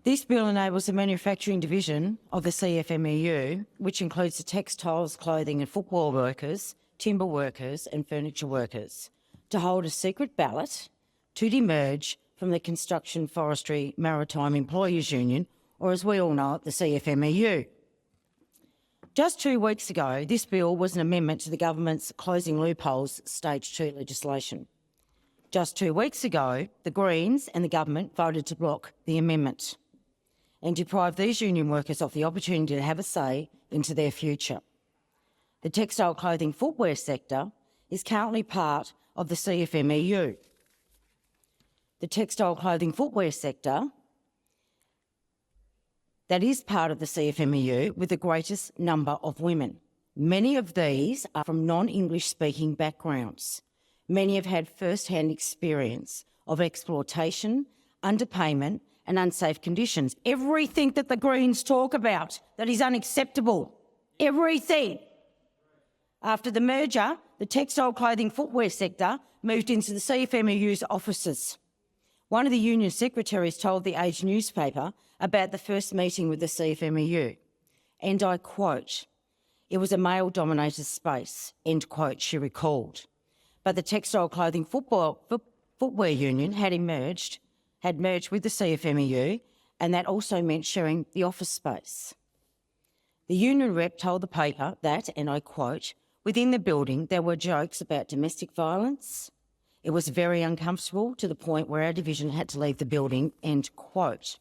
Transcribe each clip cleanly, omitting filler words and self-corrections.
This bill enables the manufacturing division of the CFMEU, which includes the textiles, clothing and footwear workers, timber workers and furniture workers, to hold a secret ballot to demerge from the Construction, Forestry, Maritime Employers Union, or as we all know it, the CFMEU. Just 2 weeks ago, this bill was an amendment to the government's Closing Loopholes Stage 2 legislation. Just 2 weeks ago, the Greens and the government voted to block the amendment and deprive these union workers of the opportunity to have a say into their future. The textile, clothing, footwear sector is currently part of the CFMEU. The textile, clothing, footwear sector that is part of the CFMEU with the greatest number of women. Many of these are from non-English speaking backgrounds. Many have had first-hand experience of exploitation, underpayment and unsafe conditions. Everything that the Greens talk about that is unacceptable. Everything. After the merger, the textile, clothing, footwear sector moved into the CFMEU's offices. One of the union secretaries told the Age newspaper about the first meeting with the CFMEU, and I quote, "It was a male-dominated space," end quote, she recalled. But the textile, clothing, footwear union had merged with the CFMEU, and that also meant sharing the office space. The union rep told the paper that, and I quote, "Within the building there were jokes about domestic violence. It was very uncomfortable to the point where our division had to leave the building," end quote.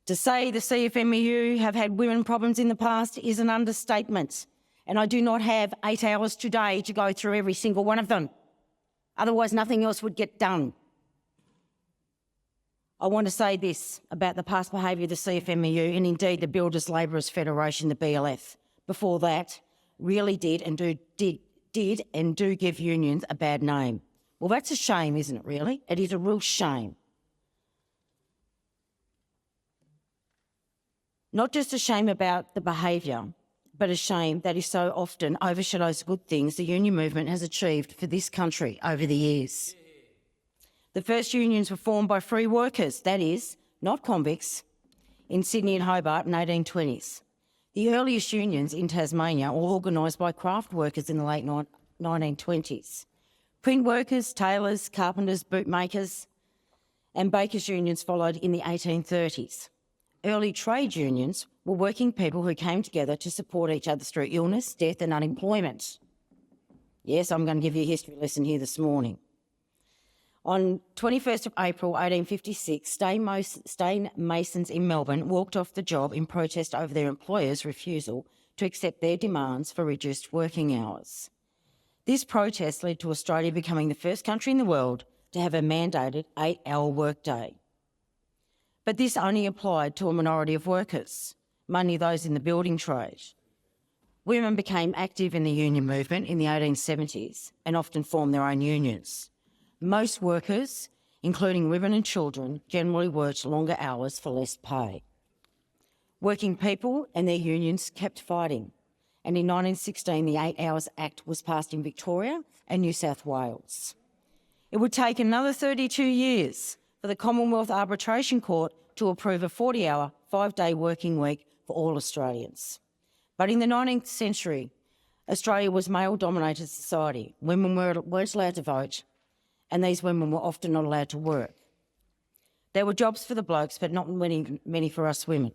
To say the CFMEU have had women problems in the past is an understatement, and I do not have 8 hours today to go through every single one of them. Otherwise, nothing else would get done. I want to say this about the past behaviour of the CFMEU and indeed the Builders Labourers Federation, the BLF. Before that, really did and do give unions a bad name. Well, that's a shame, isn't it, really? It is a real shame. Not just a shame about the behaviour, but a shame that is so often overshadows the good things the union movement has achieved for this country over the years. The first unions were formed by free workers, that is, not convicts, in Sydney and Hobart in the 1820s. The earliest unions in Tasmania were organised by craft workers in the late 1920s. Print workers, tailors, carpenters, bootmakers and bakers' unions followed in the 1830s. Early trade unions were working people who came together to support each other through illness, death and unemployment. Yes, I'm going to give you a history lesson here this morning. On 21st of April 1856, Staymasons in Melbourne walked off the job in protest over their employers' refusal to accept their demands for reduced working hours. This protest led to Australia becoming the first country in the world to have a mandated 8-hour workday. But this only applied to a minority of workers, mainly those in the building trade. Women became active in the union movement in the 1870s and often formed their own unions. Most workers, including women and children, generally worked longer hours for less pay. Working people and their unions kept fighting, and in 1916 the 8 Hours Act was passed in Victoria and New South Wales. It would take another 32 years for the Commonwealth Arbitration Court to approve a 40-hour, 5-day working week for all Australians. But in the 19th century, Australia was male-dominated society. Women weren't allowed to vote, and these women were often not allowed to work. There were jobs for the blokes, but not many for us women.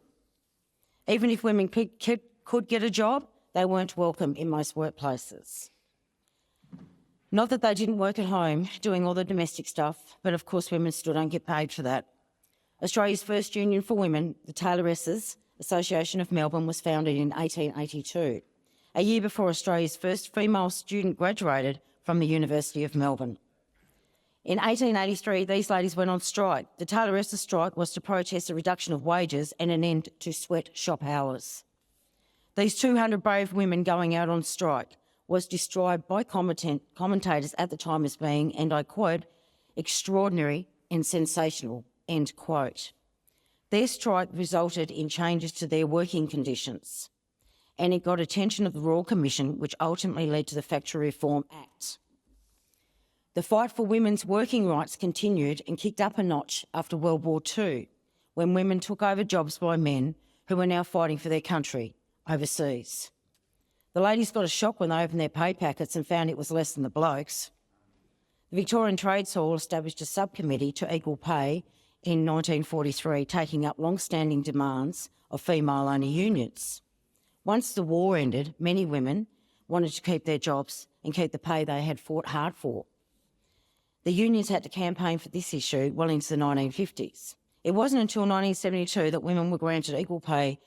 Even if women could get a job, they weren't welcome in most workplaces. Not that they didn't work at home doing all the domestic stuff, but of course women still don't get paid for that. Australia's first union for women, the Tailoresses Association of Melbourne, was founded in 1882, a year before Australia's first female student graduated from the University of Melbourne. In 1883, these ladies went on strike. The Tailoresses strike was to protest a reduction of wages and an end to sweatshop hours. These 200 brave women going out on strike was described by commentators at the time as being, and I quote, extraordinary and sensational, end quote. Their strike resulted in changes to their working conditions, and it got attention of the Royal Commission, which ultimately led to the Factory Reform Act. The fight for women's working rights continued and kicked up a notch after World War II, when women took over jobs by men who were now fighting for their country overseas. The ladies got a shock when they opened their pay packets and found it was less than the blokes. The Victorian Trades Hall established a subcommittee to equal pay in 1943, taking up long-standing demands of female-only unions. Once the war ended, many women wanted to keep their jobs and keep the pay they had fought hard for. The unions had to campaign for this issue well into the 1950s. It wasn't until 1972 that women were granted equal pay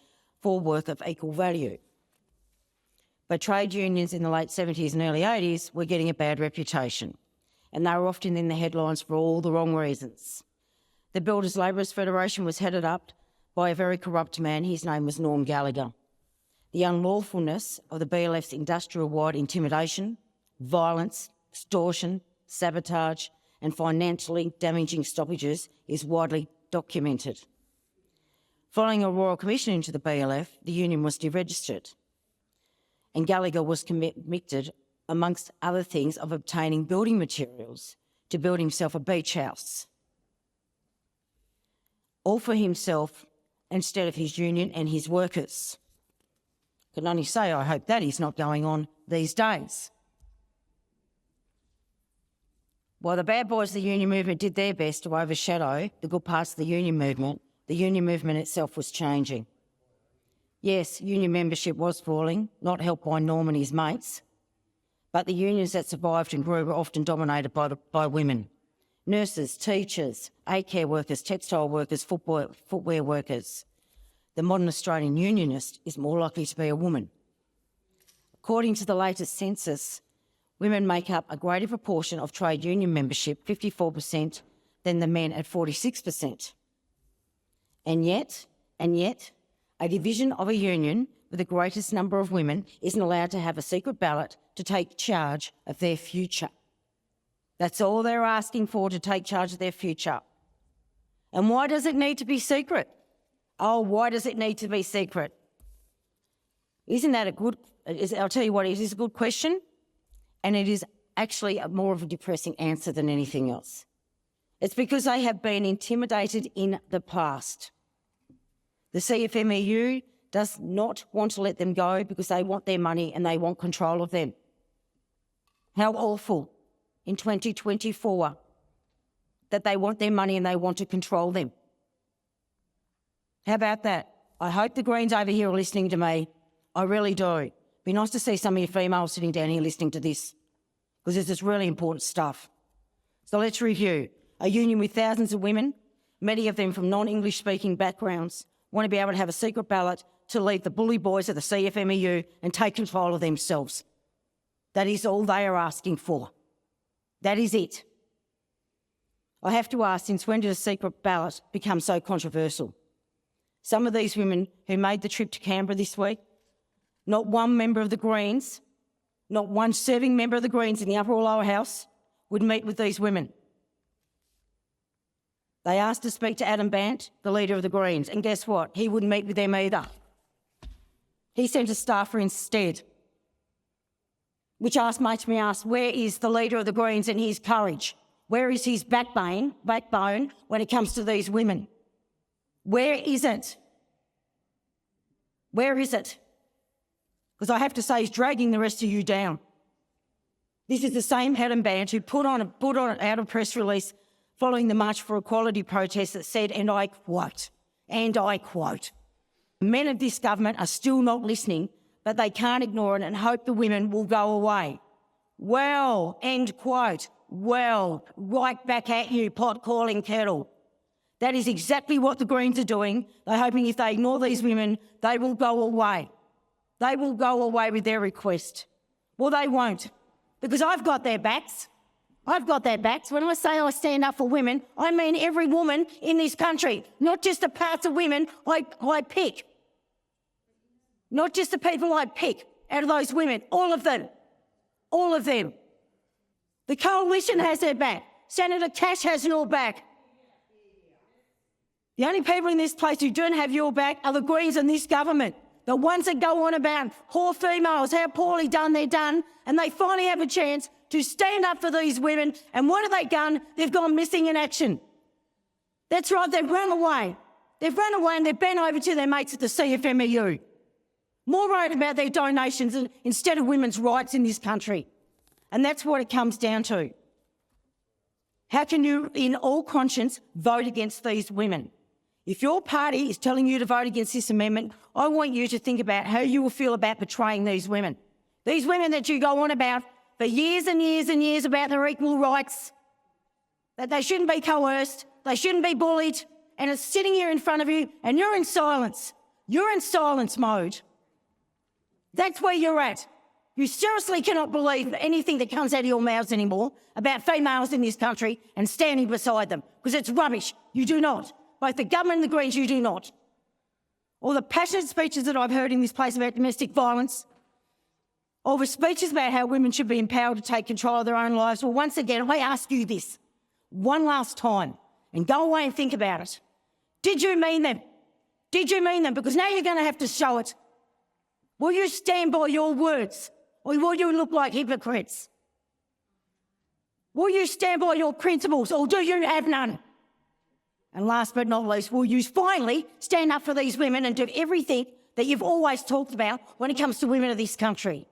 for work of equal value. But trade unions in the late 70s and early 80s were getting a bad reputation, and they were often in the headlines for all the wrong reasons. The Builders Labourers Federation was headed up by a very corrupt man. His name was Norm Gallagher. The unlawfulness of the BLF's industrial-wide intimidation, violence, extortion, sabotage and financially damaging stoppages is widely documented. Following a royal commission into the BLF, the union was deregistered, and Gallagher was convicted, amongst other things, of obtaining building materials to build himself a beach house, all for himself instead of his union and his workers. I can only say I hope that is not going on these days. While the bad boys of the union movement did their best to overshadow the good parts of the union movement itself was changing. Yes, union membership was falling, not helped by Norm and his mates, but the unions that survived and grew were often dominated by women. Nurses, teachers, aged care workers, textile workers, footwear workers. The modern Australian unionist is more likely to be a woman. According to the latest census, women make up a greater proportion of trade union membership, 54%, than the men at 46%. And yet, a division of a union with the greatest number of women isn't allowed to have a secret ballot to take charge of their future. That's all they're asking for, to take charge of their future. And why does it need to be secret? Oh, why does it need to be secret? Isn't that a good, I'll tell you what, it is a good question, and it is actually more of a depressing answer than anything else. It's because they have been intimidated in the past. The CFMEU does not want to let them go because they want their money and they want control of them. How awful in 2024 that they want their money and they want to control them. How about that? I hope the Greens over here are listening to me. I really do. Be nice to see some of you females sitting down here listening to this, because this is really important stuff. So let's review. A union with thousands of women, many of them from non-English speaking backgrounds, want to be able to have a secret ballot to lead the bully boys of the CFMEU and take control of themselves. That is all they are asking for. That is it. I have to ask, since when did a secret ballot become so controversial? Some of these women who made the trip to Canberra this week, not one member of the Greens, not one serving member of the Greens in the upper or lower house would meet with these women. They asked to speak to Adam Bandt, the leader of the Greens, and guess what? He wouldn't meet with them either. He sent a staffer instead, which makes me ask, where is the leader of the Greens and his courage? Where is his backbone when it comes to these women? Where is it? Where is it? Because I have to say, he's dragging the rest of you down. This is the same Adam Bandt who put on out a press release following the March for Equality protest that said, and I quote, men of this government are still not listening, but they can't ignore it and hope the women will go away. Well, end quote. Well, right back at you, pot calling kettle. That is exactly what the Greens are doing. They're hoping if they ignore these women, they will go away. They will go away with their request. Well, they won't, because I've got their backs. I've got their backs. When I say I stand up for women, I mean every woman in this country, not just the parts of women I pick. Not just the people I pick out of those women, all of them. All of them. The coalition has their back. Senator Cash has your back. The only people in this place who don't have your back are the Greens and this government. The ones that go on about poor females, how poorly done they're done, and they finally have a chance to stand up for these women. And what have they done? They've gone missing in action. That's right, they've run away. They've run away and they've been over to their mates at the CFMEU. More worried about their donations instead of women's rights in this country. And that's what it comes down to. How can you, in all conscience, vote against these women? If your party is telling you to vote against this amendment, I want you to think about how you will feel about betraying these women. These women that you go on about for years and years and years about their equal rights, that they shouldn't be coerced, they shouldn't be bullied, and it's sitting here in front of you and you're in silence. You're in silence mode. That's where you're at. You seriously cannot believe anything that comes out of your mouths anymore about females in this country and standing beside them, because it's rubbish. You do not. Both the government and the Greens, you do not. All the passionate speeches that I've heard in this place about domestic violence, all the speeches about how women should be empowered to take control of their own lives. Well, once again, I ask you this one last time, and go away and think about it. Did you mean them? Did you mean them? Because now you're going to have to show it. Will you stand by your words, or will you look like hypocrites? Will you stand by your principles, or do you have none? And last but not least, will you finally stand up for these women and do everything that you've always talked about when it comes to women of this country?